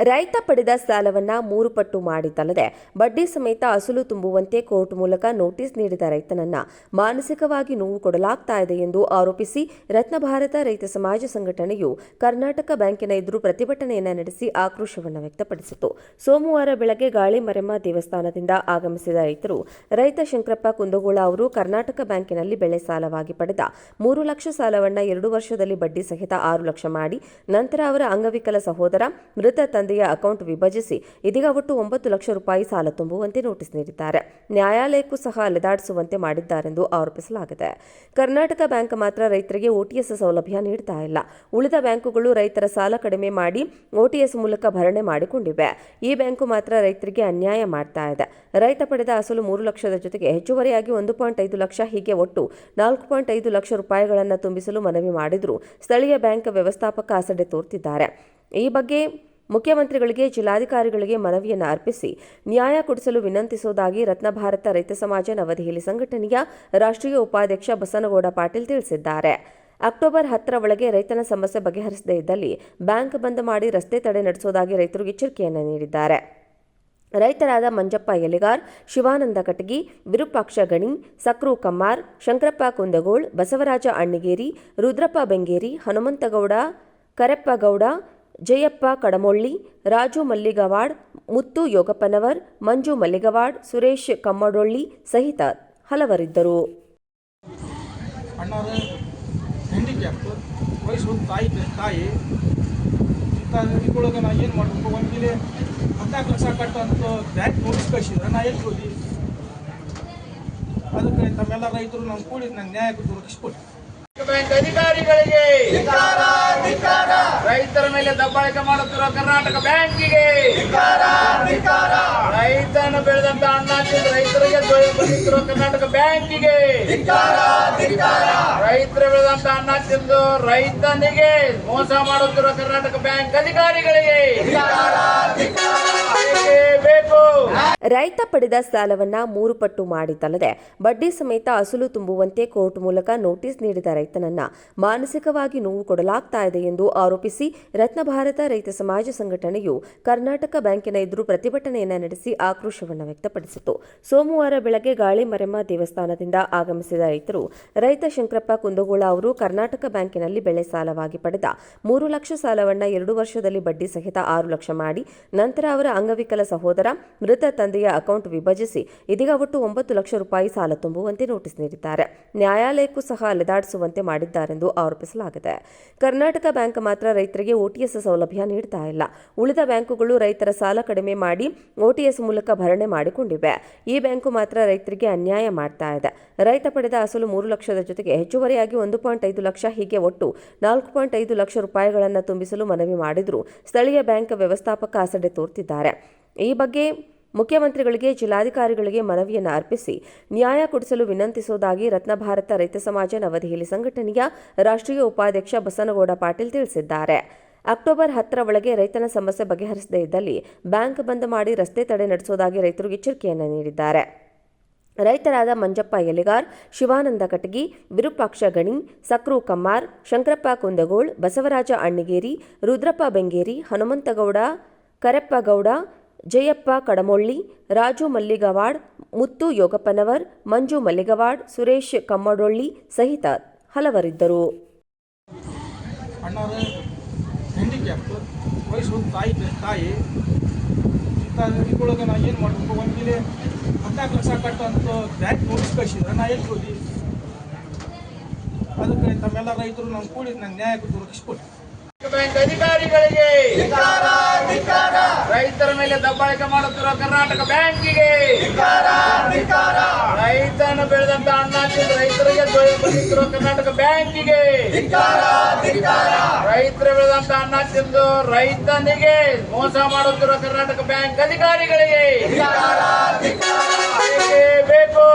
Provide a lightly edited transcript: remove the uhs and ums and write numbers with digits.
ರೈತ ಪಡೆದ ಸಾಲವನ್ನ 3 ಪಟ್ಟು ಮಾಡಿದ್ದಲ್ಲದೆ ಬಡ್ಡಿ ಸಮೇತ ಅಸಲು ತುಂಬುವಂತೆ ಕೋರ್ಟ್ ಮೂಲಕ ನೋಟಿಸ್ ನೀಡಿದ ರೈತನನ್ನ ಮಾನಸಿಕವಾಗಿ ನೋವು ಕೊಡಲಾಗ್ತಾ ಇದೆ ಎಂದು ಆರೋಪಿಸಿ ರತ್ನಭಾರತ ರೈತ ಸಮಾಜ ಸಂಘಟನೆಯು ಕರ್ನಾಟಕ ಬ್ಯಾಂಕಿನ ಎದುರು ಪ್ರತಿಭಟನೆಯನ್ನು ನಡೆಸಿ ಆಕ್ರೋಶವನ್ನು ವ್ಯಕ್ತಪಡಿಸಿತು. ಸೋಮವಾರ ಬೆಳಗ್ಗೆ ಗಾಳಿಮರೆಮ್ಮ ದೇವಸ್ಥಾನದಿಂದ ಆಗಮಿಸಿದ ರೈತರು ರೈತ ಶಂಕರಪ್ಪ ಕುಂದಗೋಳ ಅವರು ಕರ್ನಾಟಕ ಬ್ಯಾಂಕಿನಲ್ಲಿ ಬೆಳೆ ಸಾಲವಾಗಿ ಪಡೆದ 3 ಲಕ್ಷ ಸಾಲವನ್ನು 2 ವರ್ಷದಲ್ಲಿ ಬಡ್ಡಿ ಸಹಿತ 6 ಲಕ್ಷ ಮಾಡಿ ನಂತರ ಅವರ ಅಂಗವಿಕಲ ಸಹೋದರ ಮೃತ ತಂದೆಯ ಅಕೌಂಟ್ ವಿಭಜಿಸಿ ಇದೀಗ ಒಟ್ಟು 9 ಲಕ್ಷ ರೂಪಾಯಿ ಸಾಲ ತುಂಬುವಂತೆ ನೋಟಿಸ್ ನೀಡಿದ್ದಾರೆ. ನ್ಯಾಯಾಲಯಕ್ಕೂ ಸಹ ಅಲೆದಾಡಿಸುವಂತೆ ಮಾಡಿದ್ದಾರೆಂದು ಆರೋಪಿಸಲಾಗಿದೆ. ಕರ್ನಾಟಕ ಬ್ಯಾಂಕ್ ಮಾತ್ರ ರೈತರಿಗೆ ಓಟಿಎಸ್ ಸೌಲಭ್ಯ ನೀಡ್ತಾ ಇಲ್ಲ. ಉಳಿದ ಬ್ಯಾಂಕುಗಳು ರೈತರ ಸಾಲ ಕಡಿಮೆ ಮಾಡಿ ಓಟಿಎಸ್ ಮೂಲಕ ಭರಣೆ ಮಾಡಿಕೊಂಡಿವೆ. ಈ ಬ್ಯಾಂಕು ಮಾತ್ರ ರೈತರಿಗೆ ಅನ್ಯಾಯ ಮಾಡ್ತಾ ಇದೆ. ರೈತ ಪಡೆದ ಅಸಲು 3 ಲಕ್ಷದ ಜೊತೆಗೆ ಹೆಚ್ಚುವರಿಯಾಗಿ 1.5 ಲಕ್ಷ ಹೀಗೆ ಒಟ್ಟು 4.5 ಲಕ್ಷ ರೂಪಾಯಿಗಳನ್ನು ತುಂಬಿಸಲು ಮನವಿ ಮಾಡಿದ್ರು ಸ್ಥಳೀಯ ಬ್ಯಾಂಕ್ ವ್ಯವಸ್ಥಾಪಕ ಅಸಡ್ಡೆ ತೋರ್ತಿದ್ದಾರೆ. ಈ ಬಗ್ಗೆ ಮುಖ್ಯಮಂತ್ರಿಗಳಿಗೆ ಜಿಲ್ಲಾಧಿಕಾರಿಗಳಿಗೆ ಮನವಿಯನ್ನು ಅರ್ಪಿಸಿ ನ್ಯಾಯ ಕೊಡಿಸಲು ವಿನಂತಿಸುವುದಾಗಿ ರತ್ನಭಾರತ ರೈತ ಸಮಾಜ ನವದೆಹಲಿ ಸಂಘಟನೆಯ ರಾಷ್ಟ್ರೀಯ ಉಪಾಧ್ಯಕ್ಷ ಬಸನಗೌಡ ಪಾಟೀಲ್ ತಿಳಿಸಿದ್ದಾರೆ. ಅಕ್ಟೋಬರ್ 10ರ ಒಳಗೆ ರೈತನ ಸಮಸ್ಯೆ ಬಗೆಹರಿಸದೇ ಇದ್ದಲ್ಲಿ ಬ್ಯಾಂಕ್ ಬಂದ್ ಮಾಡಿ ರಸ್ತೆ ತಡೆ ನಡೆಸುವುದಾಗಿ ರೈತರಿಗೆ ಎಚ್ಚರಿಕೆಯನ್ನು ನೀಡಿದ್ದಾರೆ. ರೈತರಾದ ಮಂಜಪ್ಪ ಎಲೆಗಾರ್, ಶಿವಾನಂದ ಕಟಗಿ, ವಿರೂಪಾಕ್ಷ ಗಣಿ, ಸಕ್ರು ಕಮ್ಮಾರ್, ಶಂಕರಪ್ಪ ಕುಂದಗೋಳ್, ಬಸವರಾಜ ಅಣ್ಣಿಗೇರಿ, ರುದ್ರಪ್ಪ ಬೆಂಗೇರಿ, ಹನುಮಂತಗೌಡ, ಕರೆಪ್ಪಗೌಡ, ಜಯಪ್ಪ ಕಡಮೊಳ್ಳಿ, ರಾಜು ಮಲ್ಲಿಗವಾಡ್, ಮುತ್ತು ಯೋಗಪ್ಪನವರ್, ಮಂಜು ಮಲ್ಲಿಗವಾಡ್, ಸುರೇಶ್ ಕಮ್ಮಡೊಳ್ಳಿ ಸಹಿತ ಹಲವರಿದ್ದರು. ಅದಕ್ಕೆ ತಮ್ಮೆಲ್ಲ ರೈತರು ನಾವು ಕೂಡಿ ನಂಗೆ ನ್ಯಾಯ ದೊರಕಿಸಿಕೊಡಿ. ಬ್ಯಾಂಕ್ ಅಧಿಕಾರಿಗಳಿಗೆ ರೈತರ ಮೇಲೆ ದಬ್ಬಾಳಿಕೆ ಮಾಡುತ್ತಿರುವ ಕರ್ನಾಟಕ ಬ್ಯಾಂಕಿಗೆ ರೈತನ ಬೆಳೆದಂತ ಅನ್ನ ತಿಂದು ರೈತರಿಗೆ ಬಂದಿರುವ ಕರ್ನಾಟಕ ಬ್ಯಾಂಕಿಗೆ ರೈತರ ಬೆಳೆದಂತ ಅನ್ನ ತಿಂದು ರೈತನಿಗೆ ಮೋಸ ಮಾಡುತ್ತಿರುವ ಕರ್ನಾಟಕ ಬ್ಯಾಂಕ್ ಅಧಿಕಾರಿಗಳಿಗೆ ಬೇಕು. ರೈತ ಪಡೆದ ಸಾಲವನ್ನ 3 ಪಟ್ಟು ಮಾಡಿದ್ದಲ್ಲದೆ ಬಡ್ಡಿ ಸಮೇತ ಅಸಲು ತುಂಬುವಂತೆ ಕೋರ್ಟ್ ಮೂಲಕ ನೋಟಿಸ್ ನೀಡಿದ ರೈತನನ್ನ ಮಾನಸಿಕವಾಗಿ ನೋವು ಕೊಡಲಾಗ್ತಾ ಇದೆ ಎಂದು ಆರೋಪಿಸಿ ರತ್ನಭಾರತ ರೈತ ಸಮಾಜ ಸಂಘಟನೆಯು ಕರ್ನಾಟಕ ಬ್ಯಾಂಕಿನ ಎದುರು ಪ್ರತಿಭಟನೆಯನ್ನು ನಡೆಸಿ ಆಕ್ರೋಶವನ್ನು ವ್ಯಕ್ತಪಡಿಸಿತು. ಸೋಮವಾರ ಬೆಳಗ್ಗೆ ಗಾಳಿಮರೆಮ್ಮ ದೇವಸ್ಥಾನದಿಂದ ಆಗಮಿಸಿದ ರೈತರು ರೈತ ಶಂಕರಪ್ಪ ಕುಂದಗೋಳ ಅವರು ಕರ್ನಾಟಕ ಬ್ಯಾಂಕಿನಲ್ಲಿ ಬೆಳೆ ಸಾಲವಾಗಿ ಪಡೆದ 3 ಲಕ್ಷ ಸಾಲವನ್ನು 2 ವರ್ಷದಲ್ಲಿ ಬಡ್ಡಿ ಸಹಿತ 6 ಲಕ್ಷ ಮಾಡಿ ನಂತರ ಅವರ ಅಂಗವಿಕಲ ಸಹೋದರ ಮೃತ ತಂದೆಯ ಅಕೌಂಟ್ ವಿಭಜಿಸಿ ಇದೀಗ ಒಟ್ಟು 9 ಲಕ್ಷ ರೂಪಾಯಿ ಸಾಲ ತುಂಬುವಂತೆ ನೋಟಿಸ್ ನೀಡಿದ್ದಾರೆ. ನ್ಯಾಯಾಲಯಕ್ಕೂ ಸಹ ಅಲೆದಾಡಿಸುವಂತೆ ಮಾಡಿದ್ದಾರೆಂದು ಆರೋಪಿಸಲಾಗಿದೆ. ಕರ್ನಾಟಕ ಬ್ಯಾಂಕ್ ಮಾತ್ರ ರೈತರಿಗೆ ಓಟಿಎಸ್ ಸೌಲಭ್ಯ ನೀಡ್ತಾ ಇಲ್ಲ. ಉಳಿದ ಬ್ಯಾಂಕುಗಳು ರೈತರ ಸಾಲ ಕಡಿಮೆ ಮಾಡಿ ಓಟಿಎಸ್ ಮೂಲಕ ಭರಣೆ ಮಾಡಿಕೊಂಡಿವೆ. ಈ ಬ್ಯಾಂಕು ಮಾತ್ರ ರೈತರಿಗೆ ಅನ್ಯಾಯ ಮಾಡ್ತಾ ಇದೆ. ರೈತ ಪಡೆದ ಅಸಲು 3 ಲಕ್ಷದ ಜೊತೆಗೆ ಹೆಚ್ಚುವರಿಯಾಗಿ 1.5 ಲಕ್ಷ ಹೀಗೆ ಒಟ್ಟು 4.5 ಲಕ್ಷ ರೂಪಾಯಿಗಳನ್ನು ತುಂಬಿಸಲು ಮನವಿ ಮಾಡಿದ್ರು ಸ್ಥಳೀಯ ಬ್ಯಾಂಕ್ ವ್ಯವಸ್ಥಾಪಕ ಅಸಡ್ಡೆ ತೋರ್ತಿದ್ದಾರೆ. ಈ ಬಗ್ಗೆ ಮುಖ್ಯಮಂತ್ರಿಗಳಿಗೆ ಜಿಲ್ಲಾಧಿಕಾರಿಗಳಿಗೆ ಮನವಿಯನ್ನು ಅರ್ಪಿಸಿ ನ್ಯಾಯ ಕೊಡಿಸಲು ವಿನಂತಿಸುವುದಾಗಿ ರತ್ನಭಾರತ ರೈತ ಸಮಾಜ ನವದೆಹಲಿ ಸಂಘಟನೆಯ ರಾಷ್ಟ್ರೀಯ ಉಪಾಧ್ಯಕ್ಷ ಬಸನಗೌಡ ಪಾಟೀಲ್ ತಿಳಿಸಿದ್ದಾರೆ. ಅಕ್ಟೋಬರ್ 10ರ ಒಳಗೆ ರೈತನ ಸಮಸ್ಯೆ ಬಗೆಹರಿಸದೇ ಇದ್ದಲ್ಲಿ ಬ್ಯಾಂಕ್ ಬಂದ್ ಮಾಡಿ ರಸ್ತೆ ತಡೆ ನಡೆಸುವುದಾಗಿ ರೈತರಿಗೆ ಎಚ್ಚರಿಕೆಯನ್ನು ನೀಡಿದ್ದಾರೆ. ರೈತರಾದ ಮಂಜಪ್ಪ ಎಲೆಗಾರ್, ಶಿವಾನಂದ ಕಟಗಿ, ವಿರೂಪಾಕ್ಷ ಗಣಿ, ಸಕ್ರು ಕಮ್ಮಾರ್, ಶಂಕರಪ್ಪ ಕುಂದಗೋಳ್, ಬಸವರಾಜ ಅಣ್ಣಿಗೇರಿ, ರುದ್ರಪ್ಪ ಬೆಂಗೇರಿ, ಹನುಮಂತಗೌಡ, ಕರೆಪ್ಪಗೌಡ, ಜಯಪ್ಪ ಕಡಮೊಳ್ಳಿ, ರಾಜು ಮಲ್ಲಿಗವಾಡ್, ಮುತ್ತು ಯೋಗಪ್ಪನವರ್, ಮಂಜು ಮಲ್ಲಿಗವಾಡ್, ಸುರೇಶ್ ಕಮ್ಮಡೊಳ್ಳಿ ಸಹಿತ ಹಲವರಿದ್ದರು. ಇದರೊಳಗೆ ನಾ ಏನು ಮಾಡಬೇಕು, 14 ಲಕ್ಷ ಕಟ್ಟಂತ ಬ್ಯಾಂಕ್ ನೋಟಿಸ್ ಕಳಿಸಿದ್ರೆ ನಾ ಎಲ್ಲಿ ಹೋಗಿ. ಅದಕ್ಕೆ ತಮ್ಮೆಲ್ಲ ರೈತರು ನಾವು ಕೂಡಿ ನಂಗೆ ನ್ಯಾಯ ದೊರಕಿಸಿಕೊಡಿ. ಬ್ಯಾಂಕ್ ಅಧಿಕಾರಿಗಳಿಗೆ ರೈತರ ಮೇಲೆ ದಬ್ಬಾಳಿಕೆ ಮಾಡುತ್ತಿರುವ ಕರ್ನಾಟಕ ಬ್ಯಾಂಕಿಗೆ ರೈತನ ಬೆಳೆದಂತ ಅನ್ನ ತಿಂದು ರೈತರಿಗೆ ಬಂದಿರುವ ಕರ್ನಾಟಕ ಬ್ಯಾಂಕಿಗೆ ರೈತರ ಬೆಳೆದಂತ ಅನ್ನ ತಿಂದು ರೈತನಿಗೆ ಮೋಸ ಮಾಡುತ್ತಿರುವ ಕರ್ನಾಟಕ ಬ್ಯಾಂಕ್ ಅಧಿಕಾರಿಗಳಿಗೆ ಬೇಕು.